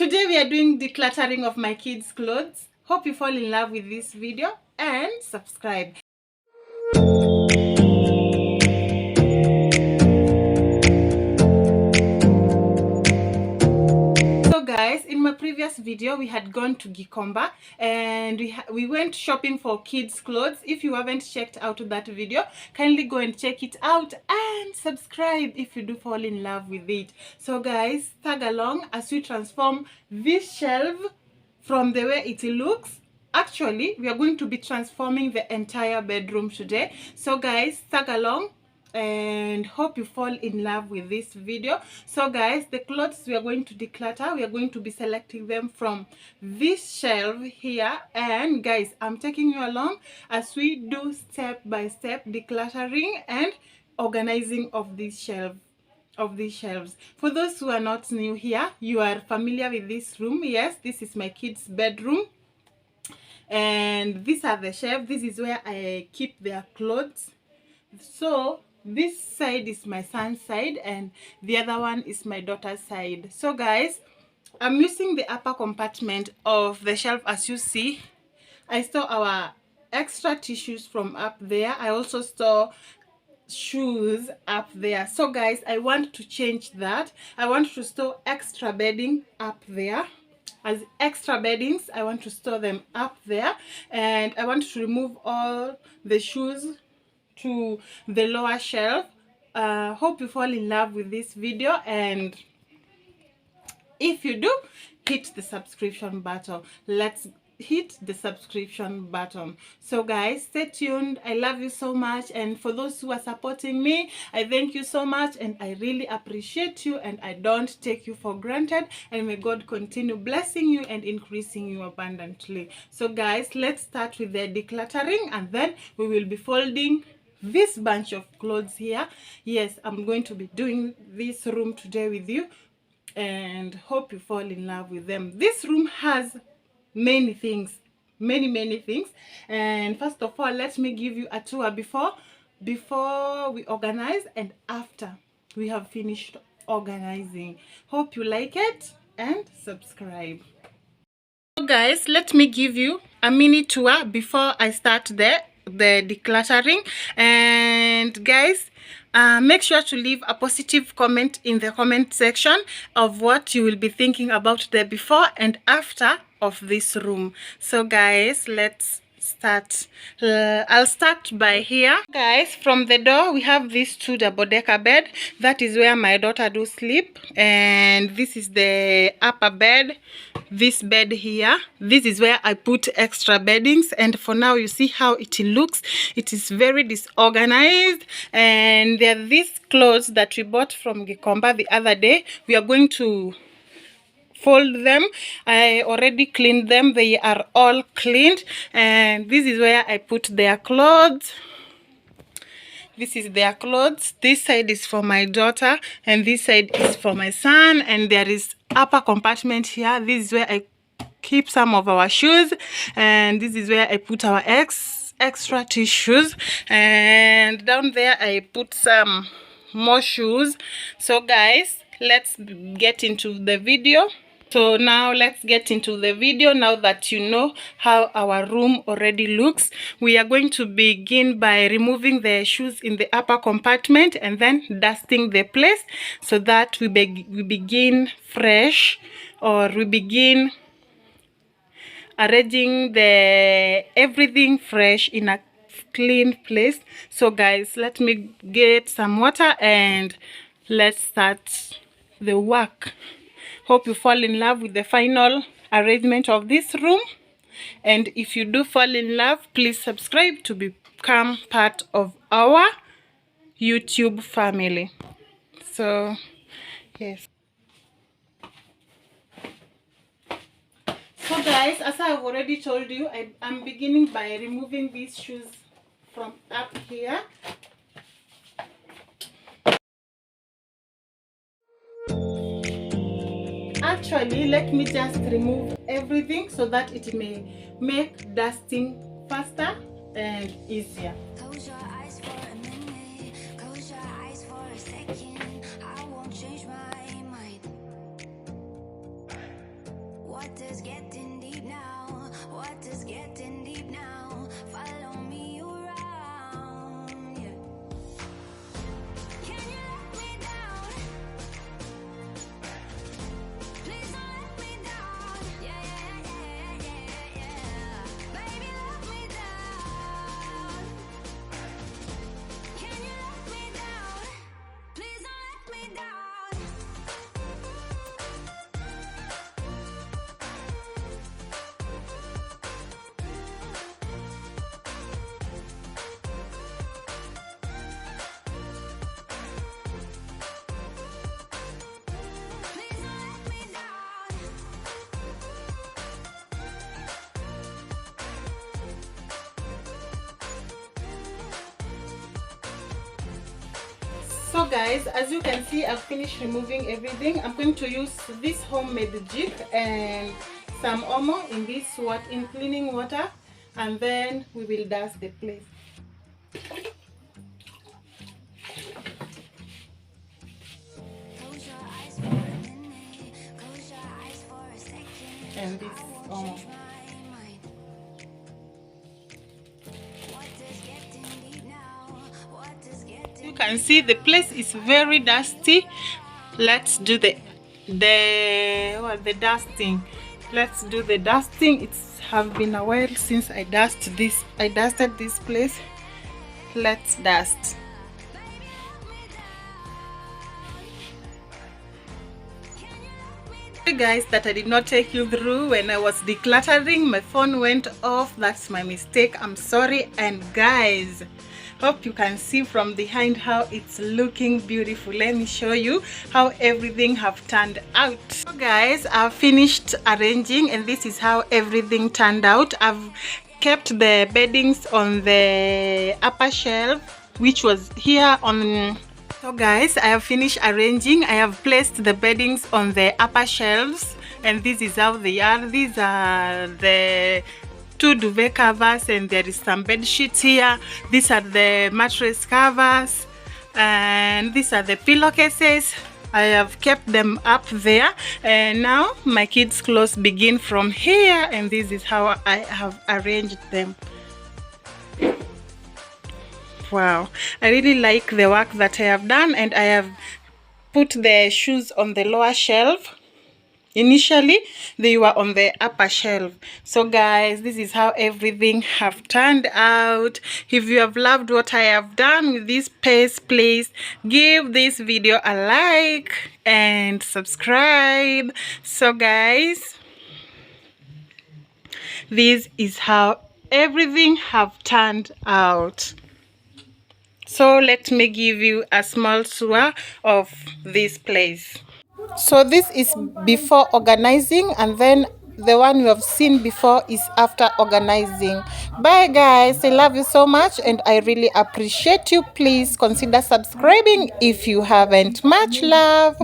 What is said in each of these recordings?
Today we are doing decluttering of my kids' clothes. Hope you fall in love with this video and subscribe. So guys, in my previous video we had gone to Gikomba and we went shopping for kids' clothes. If you haven't checked out that video, kindly go and check it out and subscribe if you do fall in love with it. So guys, tag along as we transform this shelf from the way it looks. Actually, we are going to be transforming the entire bedroom today. So guys, tag along and hope you fall in love with this video. So guys, the clothes we are going to declutter, we are going to be selecting them from this shelf here. And guys, I'm taking you along as we do step by step decluttering and organizing of this shelf. These shelves. For those who are not new here, you are familiar with this room. Yes, this is my kids' bedroom, and these are the shelves. This is where I keep their clothes. So this side is my son's side and the other one is my daughter's side. So guys, I'm using the upper compartment of the shelf. As you see, I store our extra tissues from up there. I also store shoes up there. So guys, I want to change that. I want to store extra bedding up there. As extra beddings, I want to store them up there, and I want to remove all the shoes to the lower shelf. Hope you fall in love with this video, and if you do, hit the subscription button. Let's hit the subscription button. So guys, stay tuned. I love you so much, and for those who are supporting me, I thank you so much and I really appreciate you, and I don't take you for granted, and may God continue blessing you and increasing you abundantly. So guys, let's start with the decluttering, and then we will be folding this bunch of clothes here. Yes, I'm going to be doing this room today with you, and hope you fall in love with them. This room has many things, many things. And first of all, let me give you a tour before we organize and after we have finished organizing. Hope you like it and subscribe. So guys, let me give you a mini tour before I start the decluttering. And guys, make sure to leave a positive comment in the comment section of what you will be thinking about the before and after of this room. So guys, let's start. I'll start by here. Guys, from the door we have this 2 double-decker bed. That is where my daughter do sleep, and this is the upper bed. This bed here, this is where I put extra beddings, and for now you see how it looks. It is very disorganized, and there are these clothes that we bought from Gikomba the other day. We are going to fold them. I already cleaned them. They are all cleaned, and this is where I put their clothes. This is their clothes. This side is for my daughter and this side is for my son, and there is upper compartment here. This is where I keep some of our shoes, and this is where I put our extra tissues, and down there I put some more shoes. So guys, let's get into the video. So now let's get into the video. Now that you know how our room already looks, we are going to begin by removing the shoes in the upper compartment and then dusting the place so that we begin fresh, or we begin arranging everything fresh in a clean place. So guys, let me get some water and let's start the work. Hope you fall in love with the final arrangement of this room, and if you do fall in love, please subscribe to become part of our YouTube family. So yes. So guys, as I've already told you, I'm beginning by removing these shoes from up here. Actually, let me just remove everything so that it may make dusting faster and easier. Close your eyes for a minute, close your eyes for a second. I won't change my mind. What is getting deep now? What is getting deep now? Follow me around. Yeah. Can you let me down? Please don't let me down. Yeah, yeah, yeah, yeah, yeah. Baby, let me down. Can you let me down? Please don't let me down. Please don't let me down. So guys, as you can see, I've finished removing everything. I'm going to use this homemade jig and some omo in this in cleaning water, and then we will dust the place. Close your eyes for a minute. Close your eyes for a second. And this omo. My mind. What is getting deep now? What is getting You can see the place is very dusty. Let's do the dusting. Let's do the dusting. It's have been a while since I dusted this place. Let's dust. Sorry guys that I did not take you through when I was decluttering. My phone went off. That's my mistake. I'm sorry. And guys, hope you can see from behind how it's looking beautiful. Let me show you how everything have turned out. So guys, I've finished arranging and this is how everything turned out. I've kept the beddings on the upper shelf, which was here on. So guys, I have finished arranging. I have placed the beddings on the upper shelves and this is how they are. These are the 2 duvet covers and there is some bed sheets here. These are the mattress covers and these are the pillowcases. I have kept them up there, and now my kids' clothes begin from here, and this is how I have arranged them. Wow, I really like the work that I have done, and I have put the shoes on the lower shelf. Initially they were on the upper shelf. So guys, this is how everything have turned out. If you have loved what I have done with this space, please give this video a like and subscribe. So guys, this is how everything have turned out. So let me give you a small tour of this place. So this is before organizing, and then the one you have seen before is after organizing. Bye guys, I love you so much and I really appreciate you. Please consider subscribing if you haven't. Much love.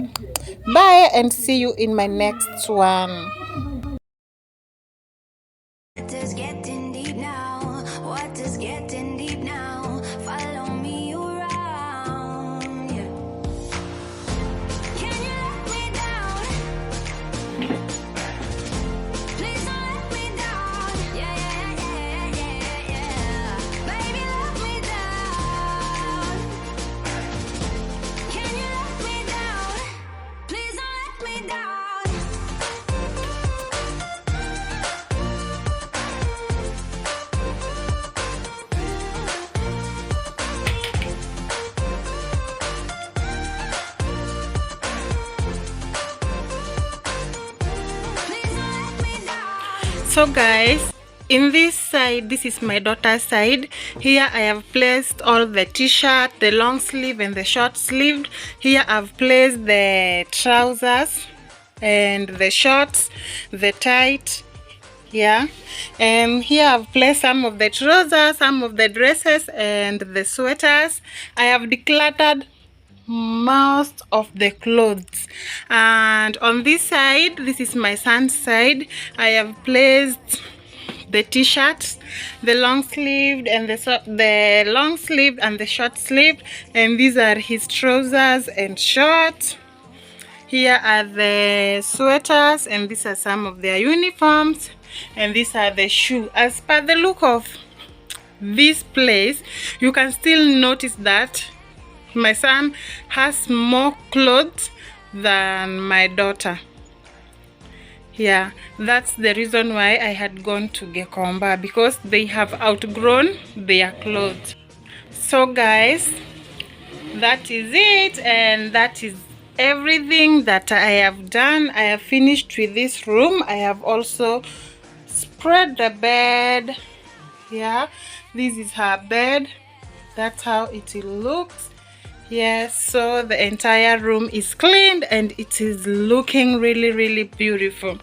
Bye and see you in my next one. What is getting deep now? What is getting deep now? Follow me around. Yeah. Can you let me down? Please don't let me down. Yeah, yeah, yeah, yeah, yeah. Baby, let me down. Can you let me down? Please don't let me down. So guys, in this side, this is my daughter's side. Here I have placed all the t-shirt, the long sleeve and the short sleeved. Here I've placed the trousers and the shorts, the tight. Yeah, and here I've placed some of the trousers, some of the dresses and the sweaters. I have decluttered most of the clothes, and on this side, this is my son's side, I have placed the t-shirts, the long sleeved and the long sleeved and the short sleeved, and these are his trousers and shorts. Here are the sweaters, and these are some of their uniforms, and these are the shoes. As per the look of this place, you can still notice that my son has more clothes than my daughter. Yeah, that's the reason why I had gone to Gikomba, because they have outgrown their clothes. So guys, that is it, and that is everything that I have done. I have finished with this room. I have also spread the bed. Yeah, this is her bed. That's how it looks. Yes, so the entire room is cleaned and it is looking really beautiful.